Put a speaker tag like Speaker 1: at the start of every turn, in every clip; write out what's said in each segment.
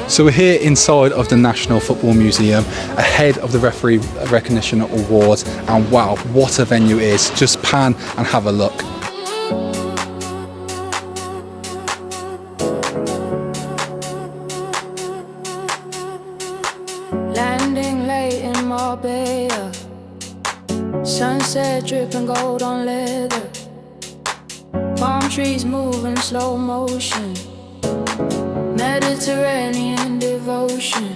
Speaker 1: So we're here inside of the National Football Museum ahead of the Referee Recognition Awards, and wow, what a venue it is. Just pan and have a look.
Speaker 2: Landing late in Marbella, sunset dripping gold on leather, palm trees moving slow motion, Mediterranean devotion.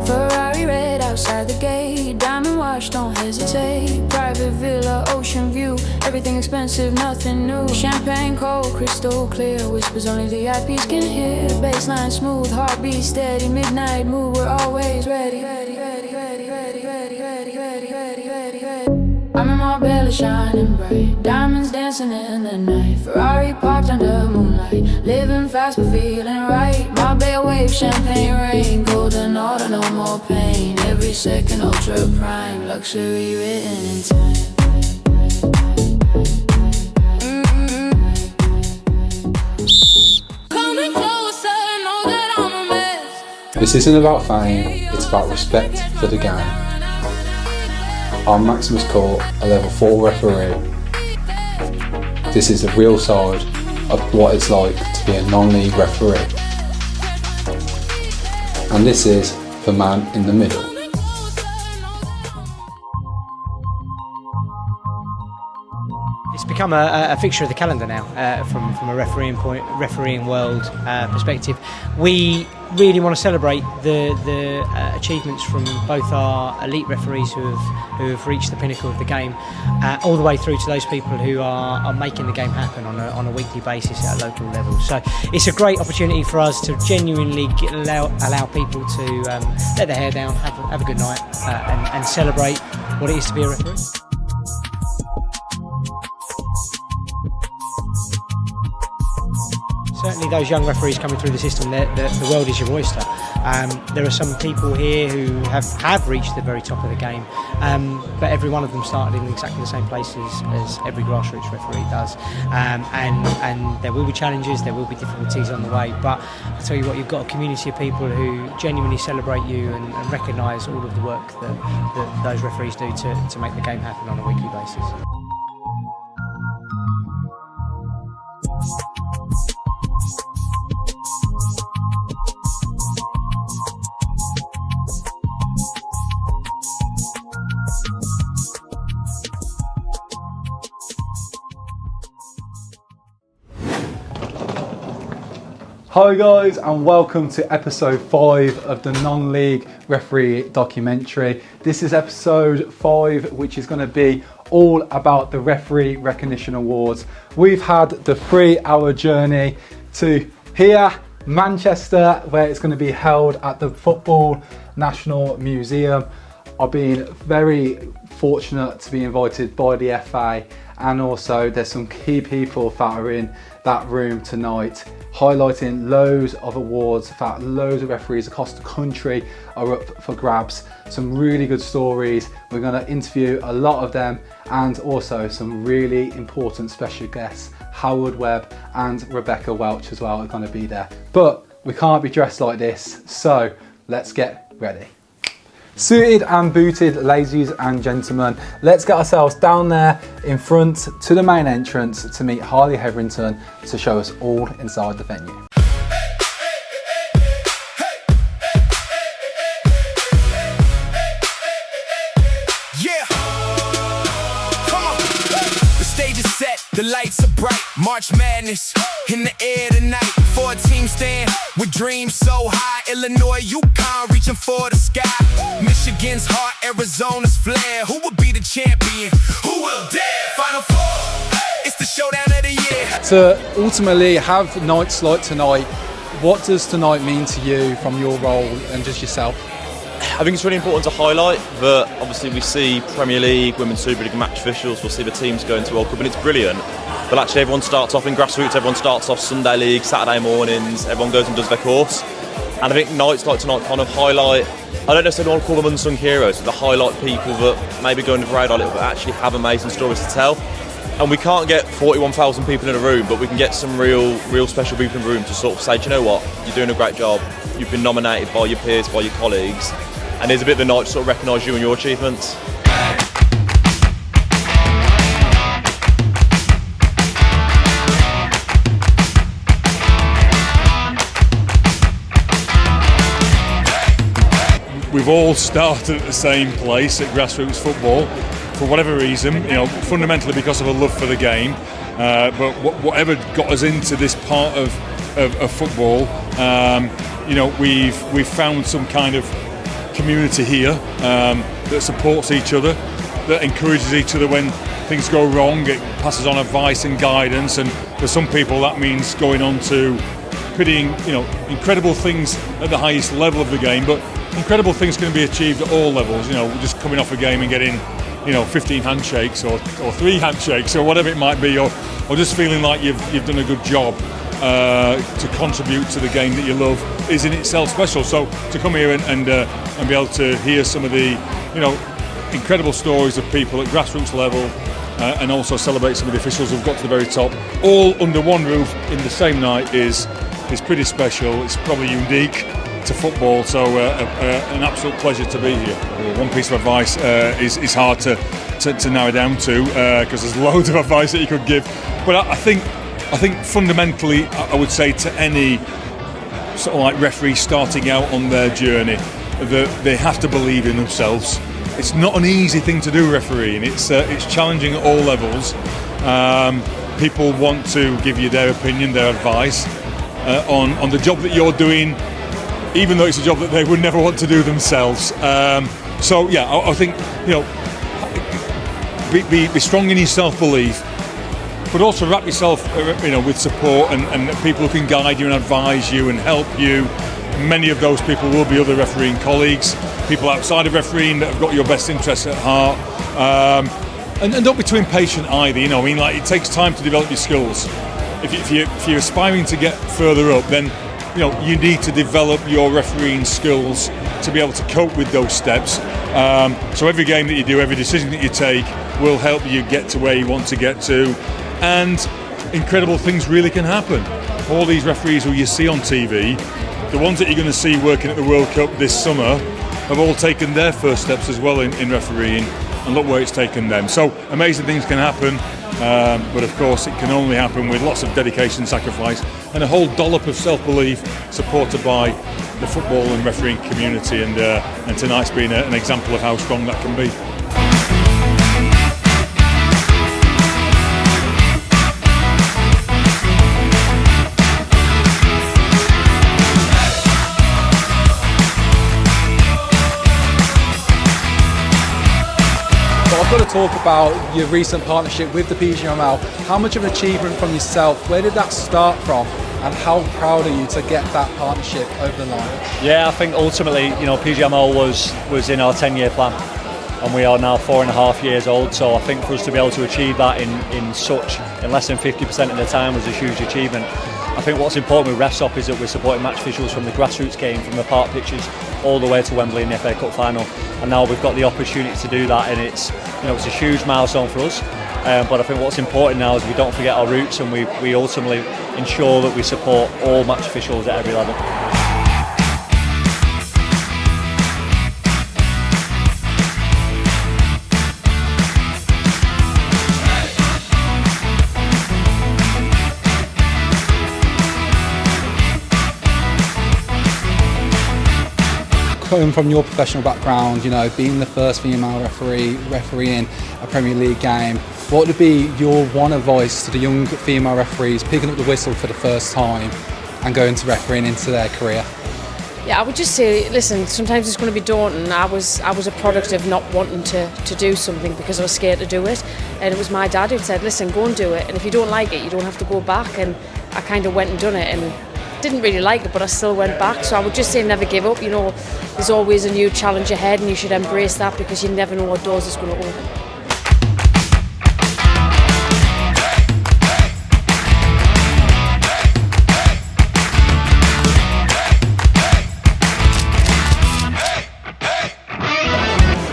Speaker 2: Ferrari red outside the gate, diamond watch, don't hesitate. Private villa, ocean view, everything expensive, nothing new. Champagne cold, crystal clear, whispers only the VIPs can hear. Baseline smooth, heartbeat steady, midnight mood, we're always ready. I'm in Marbella shining bright, diamonds dancing in the night. Ferrari parked under moonlight, living fast but feeling right. Marbella wave, champagne rain, golden order, no more pain. Every second ultra prime, luxury written in time. Coming closer, know that I'm a mess.
Speaker 1: This isn't about fame, it's about respect for the game. I'm Maximus Court, a level 4 referee. This is the real side of what it's like to be a non-league referee. And this is the man in the middle.
Speaker 3: It's become a fixture of the calendar now, from a refereeing world perspective. We really want to celebrate the achievements from both our elite referees who have reached the pinnacle of the game, all the way through to those people who are making the game happen on a weekly basis at a local level. So it's a great opportunity for us to genuinely allow people to let their hair down, have a good night, and celebrate what it is to be a referee. Certainly those young referees coming through the system, the world is your oyster. There are some people here who have reached the very top of the game, but every one of them started in exactly the same places as every grassroots referee does. And there will be challenges, there will be difficulties on the way, but I tell you what, you've got a community of people who genuinely celebrate you and recognise all of the work that those referees do to make the game happen on a weekly basis.
Speaker 1: Hi guys, and welcome to episode 5 of the non-league referee documentary. This is episode 5, which is going to be all about the Referee Recognition Awards. We've had the 3-hour journey to here, Manchester, where it's going to be held at the Football National Museum. I've been very fortunate to be invited by the FA, and also there's some key people that are in that room tonight, highlighting loads of awards. In fact, loads of referees across the country are up for grabs. Some really good stories. We're going to interview a lot of them, and also some really important special guests. Webb and Rebecca Welch as well are going to be there. But we can't be dressed like this, so let's get ready. Suited and booted, ladies and gentlemen, let's get ourselves down there in front to the main entrance to meet Harley Hetherington to show us all inside the venue.
Speaker 4: The lights are bright, March Madness in the air tonight. 4 teams stand with dreams so high. Illinois, UConn reaching for the sky. Michigan's heart, Arizona's flair. Who will be the champion? Who will dare? Final Four, it's the showdown of the year.
Speaker 1: To ultimately have nights like tonight, what does tonight mean to you from your role and just yourself?
Speaker 5: I think it's really important to highlight that obviously we see Premier League, Women's Super League match officials, we'll see the teams going to World Cup, and it's brilliant. But actually everyone starts off in grassroots, everyone starts off Sunday League, Saturday mornings, everyone goes and does their course. And I think nights like tonight kind of highlight, I don't necessarily want to call them unsung heroes, but they highlight people that maybe go under the radar a little bit, but actually have amazing stories to tell. And we can't get 41,000 people in a room, but we can get some real special people in the room to sort of say, do you know what, you're doing a great job, you've been nominated by your peers, by your colleagues, and here's a bit of the night to sort of recognise you and your achievements.
Speaker 6: We've all started at the same place at grassroots football for whatever reason, fundamentally because of a love for the game. But whatever got us into this part of football, we've found some kind of community here that supports each other, that encourages each other when things go wrong. It passes on advice and guidance, and for some people that means going on to pretty, incredible things at the highest level of the game. But incredible things can be achieved at all levels. Just coming off a game and getting 15 handshakes or 3 handshakes or whatever it might be, or just feeling like you've done a good job to contribute to the game that you love is in itself special. So to come here and be able to hear some of the incredible stories of people at grassroots level and also celebrate some of the officials who've got to the very top, all under one roof in the same night is pretty special. It's probably unique to football, so an absolute pleasure to be here. One piece of advice is hard to narrow down to because there's loads of advice that you could give, but I think fundamentally I would say to any sort of like referee starting out on their journey that they have to believe in themselves. It's not an easy thing to do, refereeing. It's challenging at all levels. People want to give you their opinion, their advice on the job that you're doing, even though it's a job that they would never want to do themselves. So yeah, I think be strong in your self-belief, but also wrap yourself with support and people who can guide you and advise you and help you. Many of those people will be other refereeing colleagues, people outside of refereeing that have got your best interests at heart. And don't be too impatient either. It takes time to develop your skills. If you're aspiring to get further up, then you need to develop your refereeing skills to be able to cope with those steps. So every game that you do, every decision that you take will help you get to where you want to get to. And incredible things really can happen. All these referees who you see on TV, the ones that you're going to see working at the World Cup this summer, have all taken their first steps as well in refereeing, and look where it's taken them. So amazing things can happen. But of course it can only happen with lots of dedication and sacrifice and a whole dollop of self-belief supported by the football and refereeing community, and tonight's been an example of how strong that can be.
Speaker 1: I've got to talk about your recent partnership with the PGML. How much of an achievement from yourself? Where did that start from? And how proud are you to get that partnership over the line?
Speaker 7: Yeah, I think ultimately, PGML was in our 10-year plan, and we are now 4.5 years old. So I think for us to be able to achieve that in less than 50% of the time was a huge achievement. I think what's important with RefSop is that we're supporting match officials from the grassroots game, from the park pitches, all the way to Wembley in the FA Cup final. And now we've got the opportunity to do that, and it's a huge milestone for us. But I think what's important now is we don't forget our roots, and we ultimately ensure that we support all match officials at every level.
Speaker 1: Coming from your professional background, being the first female refereeing a Premier League game, what would be your one advice to the young female referees picking up the whistle for the first time and going to refereeing into their career?
Speaker 8: Yeah, I would just say, listen, sometimes it's going to be daunting. I was a product of not wanting to do something because I was scared to do it, and it was my dad who said, listen, go and do it, and if you don't like it, you don't have to go back. And I kind of went and done it, and didn't really like it, but I still went back. So I would just say never give up. There's always a new challenge ahead, and you should embrace that because you never know what doors it's going to open.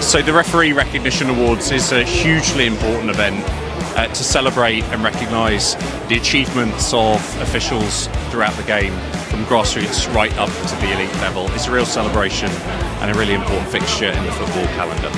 Speaker 9: So the Referee Recognition Awards is a hugely important event to celebrate and recognise the achievements of officials throughout the game, from grassroots right up to the elite level. It's a real celebration and a really important fixture in the football calendar.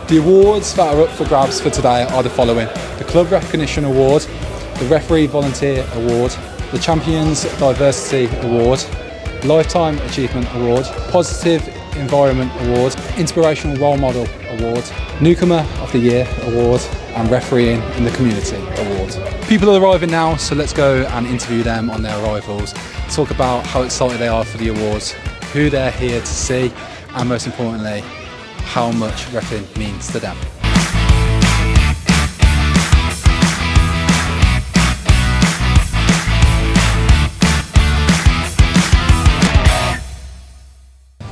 Speaker 1: The awards that are up for grabs for today are the following: the Club Recognition Award, the Referee Volunteer Award, the Champions Diversity Award, Lifetime Achievement Award, Positive Environment Award, Inspirational Role Model Award, Newcomer of the Year Award, and Refereeing in the Community Award. People are arriving now, so let's go and interview them on their arrivals, talk about how excited they are for the awards, who they're here to see, and most importantly, how much refereeing means to them.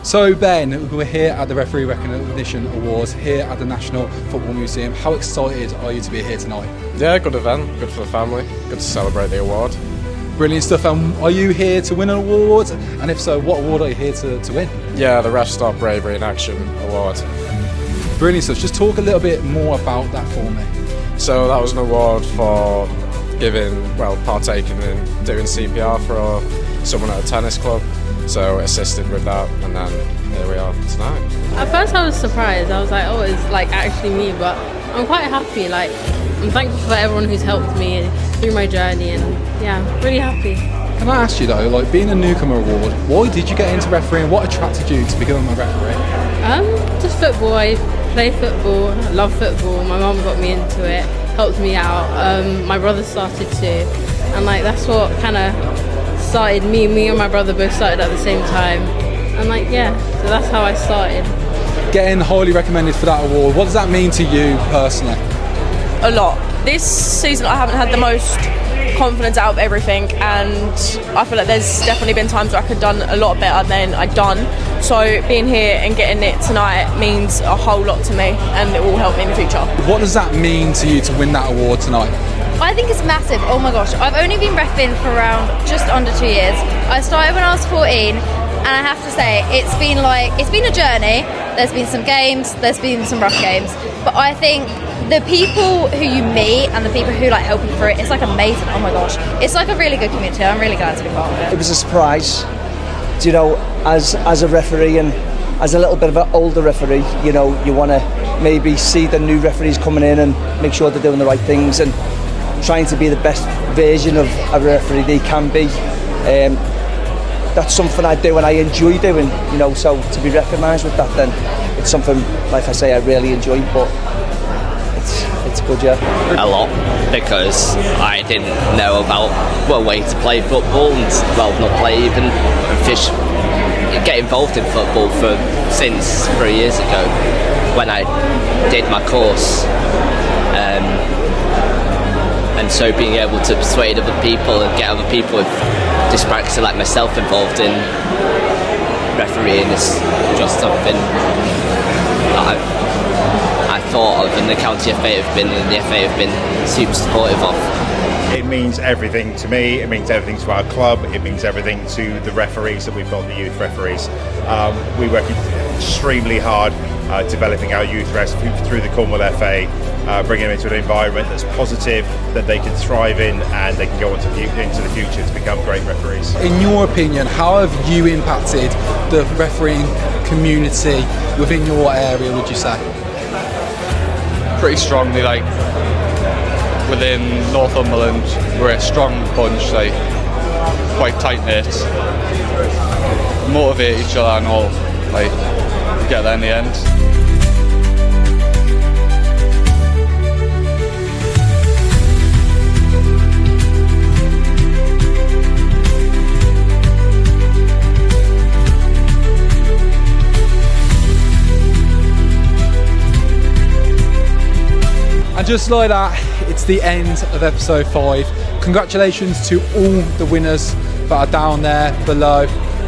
Speaker 1: So Ben, we're here at the Referee Recognition Awards here at the National Football Museum. How excited are you to be here tonight?
Speaker 10: Yeah, good event, good for the family, good to celebrate the award.
Speaker 1: Brilliant stuff. Are you here to win an award? And if so, what award are you here to win?
Speaker 10: Yeah, the Ref Stop Bravery in Action Award.
Speaker 1: Brilliant stuff. Just talk a little bit more about that for me.
Speaker 10: So that was an award for partaking in doing CPR for someone at a tennis club. So assisted with that, and then here we are tonight.
Speaker 11: At first I was surprised. I was like, oh, it's like actually me, but I'm quite happy. Like, I'm thankful for everyone who's helped me through my journey, and yeah, I'm really happy.
Speaker 1: Can I ask you though, like being a newcomer award, why did you get into refereeing? What attracted you to become a referee?
Speaker 11: Just football. I play football. I love football. My mum got me into it, helped me out. My brother started too, and like that's what kind of started me and my brother both started at the same time, and like so that's how I started.
Speaker 1: Getting highly recommended for that award, what does that mean to you personally?
Speaker 12: A lot. This season I haven't had the most confidence out of everything, and I feel like there's definitely been times where I could have done a lot better than I'd done. So being here and getting it tonight means a whole lot to me, and it will help me in the future.
Speaker 1: What does that mean to you to win that award tonight?
Speaker 13: I think it's massive. Oh my gosh, I've only been reffing for around just under 2 years. I started when I was 14, and I have to say it's been a journey. There's been some games, there's been some rough games, but I think the people who you meet and the people who like help you through it, it's like amazing. Oh my gosh, it's like a really good community. I'm really glad to be part of it.
Speaker 14: It was a surprise, you know, as a referee and as a little bit of an older referee, you know, you want to maybe see the new referees coming in and make sure they're doing the right things and trying to be the best version of a referee they can be. That's something I do and I enjoy doing, you know, so to be recognised with that, then it's something, like I say, I really enjoy, but it's good, yeah.
Speaker 15: A lot, because I didn't know about way to play football and not play even and get involved in football since 3 years ago when I did my course. And so being able to persuade other people and get other people with dyspraxia like myself involved in refereeing is just something that I thought of, and the county FA have been and the FA have been super supportive of.
Speaker 16: It means everything to me, it means everything to our club, it means everything to the referees that we've got, the youth referees. We work extremely hard developing our youth refs through the Cornwall FA, bringing them into an environment that's positive, that they can thrive in, and they can go into the future to become great referees.
Speaker 1: In your opinion, how have you impacted the refereeing community within your area, would you say?
Speaker 17: Pretty strongly, like within Northumberland, we're a strong bunch, like quite tight knit, motivate each other and all, like get there in the end.
Speaker 1: And just like that, it's the end of episode 5. Congratulations to all the winners that are down there below.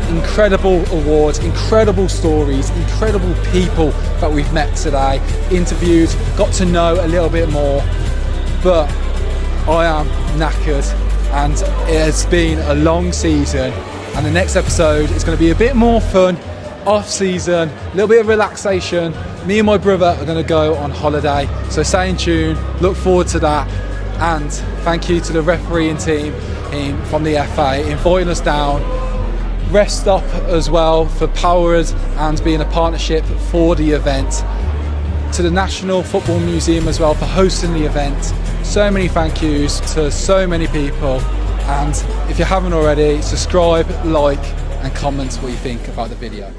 Speaker 1: incredible awards, incredible stories, incredible people that we've met today, interviewed, got to know a little bit more. But I am knackered, and it has been a long season, and the next episode is going to be a bit more fun, off season, a little bit of relaxation. Me and my brother are going to go on holiday, so stay in tune, look forward to that. And thank you to the refereeing team from the FA inviting us down, Rest Stop as well for Powered and being a partnership for the event, to the National Football Museum as well for hosting the event. So many thank yous to so many people, and if you haven't already, subscribe, like and comment what you think about the video.